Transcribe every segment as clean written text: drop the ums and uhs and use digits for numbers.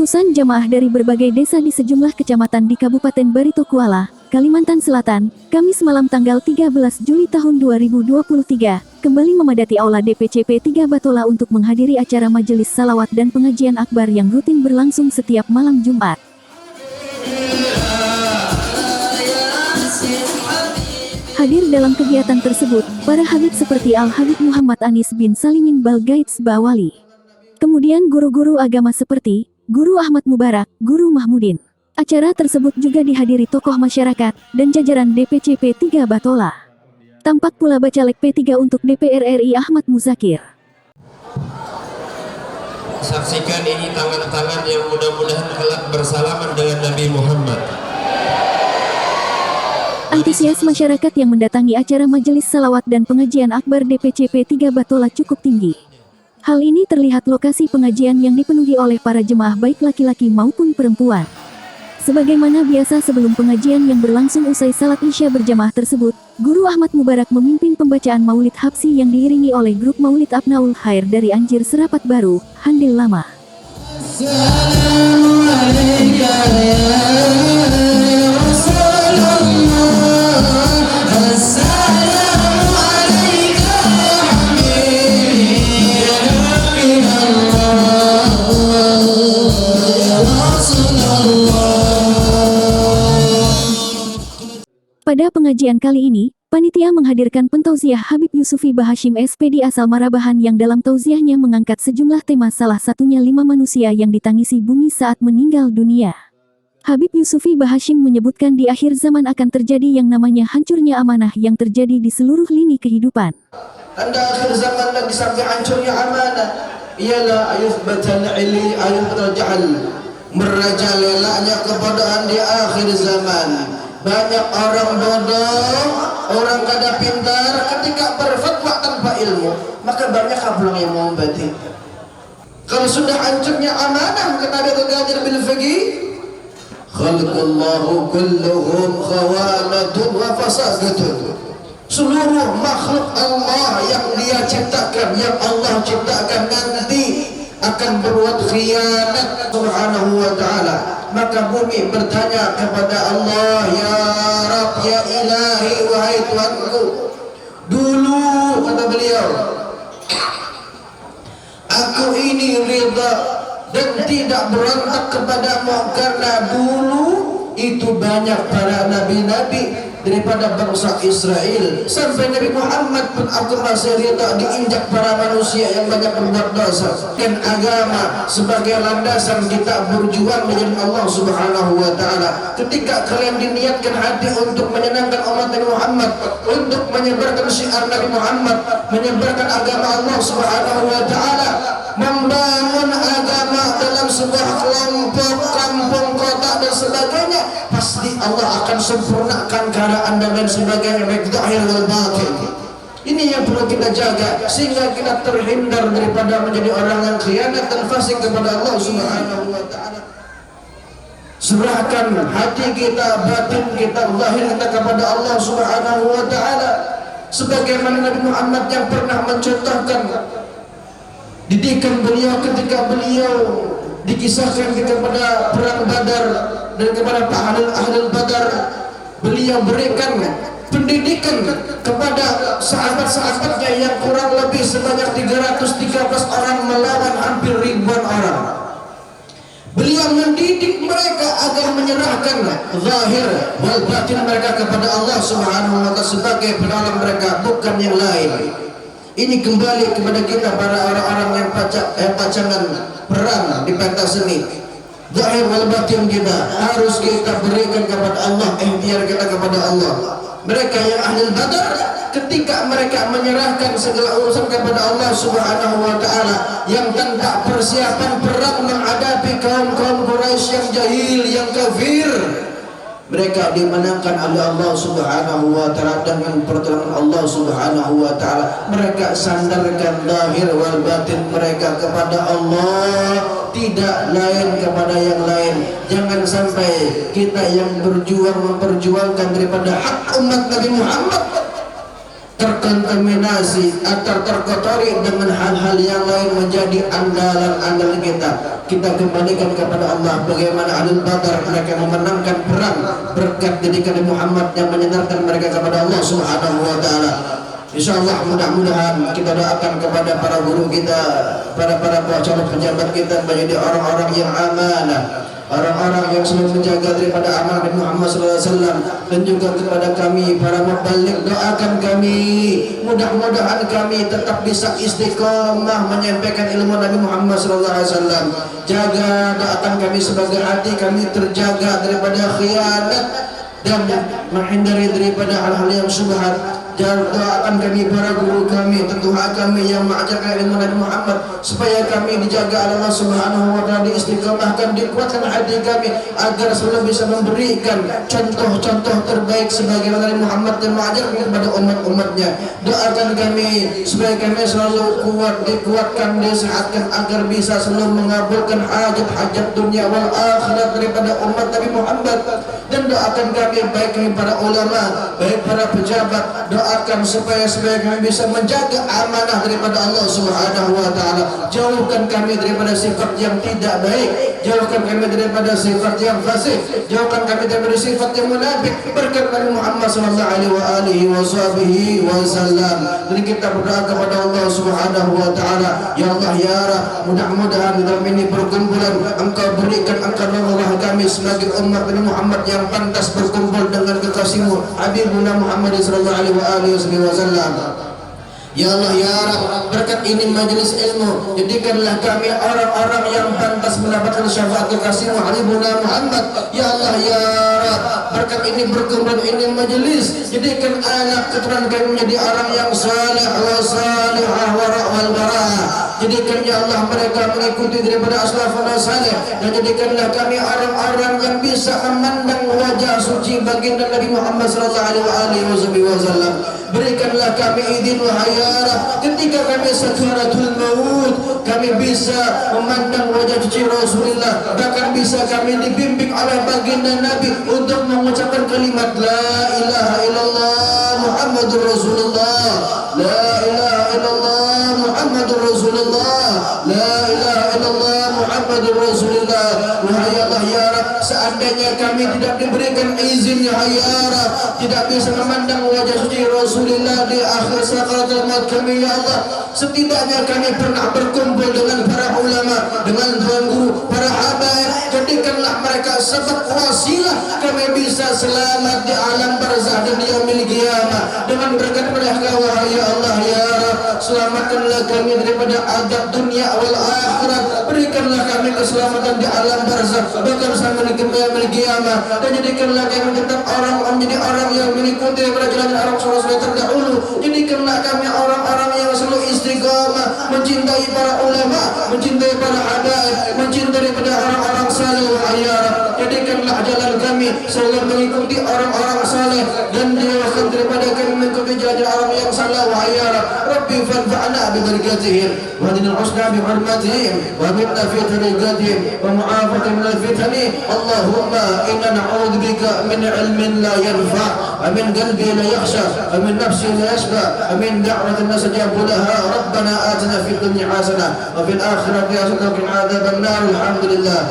Ratusan jamaah dari berbagai desa di sejumlah kecamatan di Kabupaten Barito Kuala, Kalimantan Selatan, Kamis malam tanggal 13 Juli tahun 2023, kembali memadati Aula DPCP 3 Batola untuk menghadiri acara majelis salawat dan pengajian akbar yang rutin berlangsung setiap malam Jumat. Hadir dalam kegiatan tersebut, para habib seperti Al-Habib Muhammad Anis bin Salimin Balgaits Bawali. Kemudian guru-guru agama seperti Guru Ahmad Mubarak, Guru Mahmudin. Acara tersebut juga dihadiri tokoh masyarakat dan jajaran DPCP 3 Batola. Tampak pula Bacalek P3 untuk DPR RI Ahmad Muzakir. Saksikan ini tangan-tangan yang mudah-mudahan kelak bersalaman dengan Nabi Muhammad. Antusias masyarakat yang mendatangi acara majelis salawat dan pengajian akbar DPCP 3 Batola cukup tinggi. Hal ini terlihat lokasi pengajian yang dipenuhi oleh para jemaah baik laki-laki maupun perempuan. Sebagaimana biasa sebelum pengajian yang berlangsung usai salat Isya berjamaah tersebut, Guru Ahmad Mubarak memimpin pembacaan Maulid Habsi yang diiringi oleh grup Maulid Abnaul Khair dari Anjir Serapat Baru, Handil Lama. Pada pengajian kali ini, panitia menghadirkan pentauziah Habib Yusufi Bahashim SPD asal Marabahan yang dalam tauziahnya mengangkat sejumlah tema, salah satunya 5 manusia yang ditangisi bumi saat meninggal dunia. Habib Yusufi Bahashim menyebutkan di akhir zaman akan terjadi yang namanya hancurnya amanah yang terjadi di seluruh lini kehidupan. Tanda akhir zaman lagi sampai hancurnya amanah ialah ayuthbatal ili ayuthbajal merajalelanya kepadaan di akhir zaman. Banyak orang bodoh, orang kada pintar ketika berfatwa tanpa ilmu, maka banyak kablang yang mau membati. Kalau sudah hancurnya amanah, kata Nabi Al-Qadir bil Fiqih, khalqallahu kulluhum khawanatun wa fasadatun. Seluruh makhluk Allah yang Dia ciptakan, yang Allah ciptakan nanti akan berbuat khianat subhanahu wa ta'ala. Maka bumi bertanya kepada Allah, ya Rabb, ya Ilahi, wahai Tuhanku, dulu kata beliau, aku ini ridha dan tidak berontak kepadamu karena dulu itu banyak para nabi-nabi daripada bangsa Israel, sampai Nabi Muhammad pun aku masih ridha diinjak para manusia yang banyak berbuat dosa. Dan agama sebagai landasan kita berjuang dengan Allah Subhanahu wa ta'ala. Ketika kalian diniatkan hati untuk menyenangkan umat Nabi Muhammad, untuk menyebarkan syiar Nabi Muhammad, menyebarkan agama Allah Subhanahu wa ta'ala, membangun agama dalam sebuah kelompok, kampung, kota dan sebagainya, pasti Allah akan sempurnakan keadaan dan sebagainya, baik zahir wal batin. Ini yang perlu kita jaga sehingga kita terhindar daripada menjadi orang yang khianat dan fasik kepada Allah Subhanahu wa ta'ala. Serahkan hati kita, batin kita, zahir kita kepada Allah Subhanahu wa ta'ala, sebagaimana Nabi Muhammad yang pernah mencontohkan didikan beliau ketika beliau dikisahkan kepada perang Badar dan kepada ahlul Badar. Beliau berikan pendidikan kepada sahabat-sahabatnya yang kurang lebih sebanyak 313 orang melawan hampir ribuan orang. Beliau mendidik mereka agar menyerahkan zahir wal batin mereka kepada Allah Subhanahu wa ta'ala sebagai penolong mereka, bukan yang lain. Ini kembali kepada kita para orang-orang yang pacangan perang di pentas seni. Zahir wal batin kita harus kita berikan kepada Allah, ikhtiar kita kepada Allah. Mereka yang ahli Badar, ketika mereka menyerahkan segala urusan kepada Allah Subhanahu wa ta'ala, yang tanpa persiapan perang menghadapi kaum-kaum Quraisy yang jahil, yang kafir, mereka dimenangkan oleh Allah Subhanahu wa ta'ala dengan pertolongan Allah Subhanahu wa ta'ala. Mereka sandarkan zahir wal batin mereka kepada Allah, tidak lain kepada yang lain. Jangan sampai kita yang berjuang memperjuangkan daripada hak umat Nabi Muhammad terkontaminasi atau terkotori dengan hal-hal yang lain menjadi andalan-andalan kita. Kita kembalikan kepada Allah bagaimana Ahlul Badar mereka memenangkan perang berkat didikan Muhammad yang menyendarkan mereka kepada Allah Subhanahu wa taala. Insyaallah mudah-mudahan kita doakan kepada para guru kita, para calon pejabat kita menjadi orang-orang yang amanah, orang-orang yang selalu menjaga daripada amanah Nabi Muhammad SAW, dan juga kepada kami para mubalik, doakan kami mudah-mudahan kami tetap bisa istiqomah menyampaikan ilmu Nabi Muhammad SAW. Jaga doakan kami sebagai hati kami terjaga daripada khianat dan menghindari daripada hal-hal yang syubhat. Dan doakan kami para guru kami, tetua kami yang mengajarkan ilmu Nabi Muhammad, supaya kami dijaga oleh Allah Subhanahu wa taala, diistiqomahkan, dikuatkan hati kami agar selalu bisa memberikan contoh-contoh terbaik sebagaimana Nabi Muhammad yang mengajarkan kepada umat-umatnya. Doakan kami supaya kami selalu kuat, dikuatkan, disehatkan agar bisa selalu mengabulkan hajat-hajat dunia wal akhirat daripada umat Nabi Muhammad. Dan doakan kami baik kami para ulama, baik para pejabat, doakan supaya kami bisa menjaga amanah daripada Allah Subhanahu wa taala. Jauhkan kami daripada sifat yang tidak baik, jauhkan kami daripada sifat yang fasik, jauhkan kami daripada sifat yang munafik berkat Nabi Muhammad sallallahu alaihi wasallam. Dan kita berdoa kepada Allah Subhanahu wa taala, ya Allah ya Rabb, mudah-mudahan dalam ini perkumpulan Engkau berikan Allah kami sebagai umat Nabi Muhammad yang pantas berkumpul dengan kekasihmu Habibuna Muhammad sallallahu alaihi wasallam. Ya Allah ya Rabb, berkat ini majelis ilmu, jadikanlah kami orang-orang yang pantas mendapatkan syafaat kekasihmu Habibuna Muhammad. Ya Allah ya Rabb, berkat ini berkumpul ini majelis, jadikan anak keturunan kami menjadi orang yang saleh wa salihah wa wal barah. Jadikan ya Allah mereka mengikuti daripada aslafun saleh, dan jadikanlah kami orang-orang yang bisa memandang wajah suci baginda Nabi Muhammad sallallahu alaihi wasallam. Berikanlah kami izin wahai ya Rabb, ketika kami sakaratul maut kami bisa memandang wajah suci Rasulullah, bahkan bisa kami dibimbing oleh baginda Nabi untuk mengucapkan kalimat la ilaha illallah Muhammadur Rasulullah, la ilaha illallah Muhammadur Rasulullah, la ilaha illallah Muhammadur Rasulullah. Wahai Allah ya Rabb, seandainya kami tidak diberikan izin ya Rabb, tidak bisa memandang wajah suci Rasulullah di akhir sakaratul maut kami ya Allah, setidaknya kami pernah berkumpul dengan para ulama, dengan tuan guru, para habaib. Jadikanlah mereka sebab wasilah kami bisa selamat di alam barzah dan yaumil qiyamah dengan berkat mereka. Wahai Allah ya Rabb, selamatkanlah kami daripada azab dunia wal akhirat, berikanlah kami keselamatan di alam barzah bahkan sampai di yaumil qiyamah, dan jadikanlah kami tetap menjadi orang yang mengikuti perjalanan Rasulullah terdahulu. Jadikanlah kami orang-orang yang selalu istiqamah mencintai para ulama, mencintai para habaib, mencintai pada orang-orang saleh. Wahai ya Rabb, jadikanlah jalan kami selalu mengikuti orang-orang saleh dan dijauhkan daripada kami mengikuti jalan orang yang salah. Wahai ya Rabb, Rabbi fanfa'na bi barakatihim wa hadina al-husna bi hurmatihim wa minna fi tariqatihim wa mu'afatihim min al-fitani. Allahumma inna na'udzubika min ilmin la yanfa' wa min qalbin la yakhsha wa min nafsin la yashba wa min da'watin la yastajabu laha. Rabbana atina fid dunya hasanah wa fil akhirati hasanah wa qina adzaban nar. Alhamdulillah.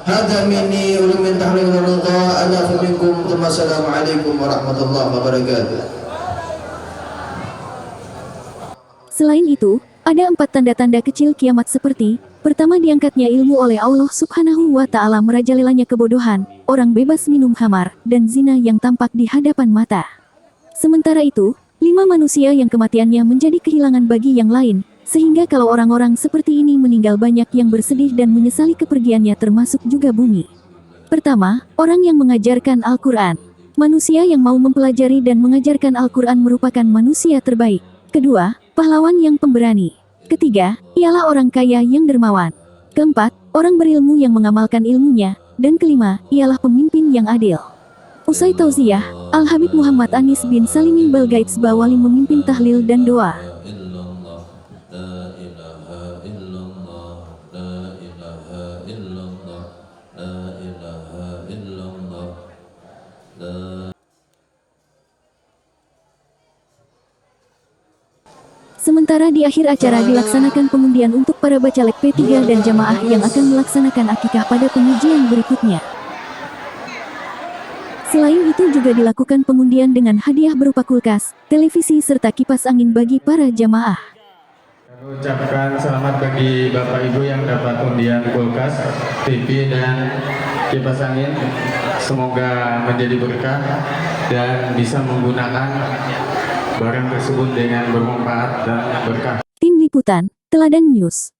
Hada minni wa min tahmil ridha ana fa minkum. Wassalamualaikum warahmatullahi wabarakatuh. Selain itu, ada 4 tanda-tanda kecil kiamat seperti: pertama, diangkatnya ilmu oleh Allah Subhanahu wa taala, merajalelanya kebodohan, orang bebas minum khamar, dan zina yang tampak di hadapan mata. Sementara itu, 5 manusia yang kematiannya menjadi kehilangan bagi yang lain, sehingga kalau orang-orang seperti ini meninggal banyak yang bersedih dan menyesali kepergiannya, termasuk juga bumi. Pertama, orang yang mengajarkan Al-Quran. Manusia yang mau mempelajari dan mengajarkan Al-Quran merupakan manusia terbaik. Kedua, pahlawan yang pemberani. Ketiga, ialah orang kaya yang dermawan. Keempat, orang berilmu yang mengamalkan ilmunya. Dan kelima, ialah pemimpin yang adil. Usai tauziah, Al-Habib Muhammad Anis bin Salim Balgaits Bawali memimpin tahlil dan doa. Sementara di akhir acara dilaksanakan pengundian untuk para bacalek P3 dan jamaah yang akan melaksanakan akikah pada pengajian berikutnya. Selain itu juga dilakukan pengundian dengan hadiah berupa kulkas, televisi serta kipas angin bagi para jamaah. Ucapkan selamat bagi Bapak Ibu yang dapat undian kulkas, TV dan kipas angin. Semoga menjadi berkah dan bisa menggunakan barang tersebut dengan bermanfaat dan berkah. Tim Liputan, Teladan News.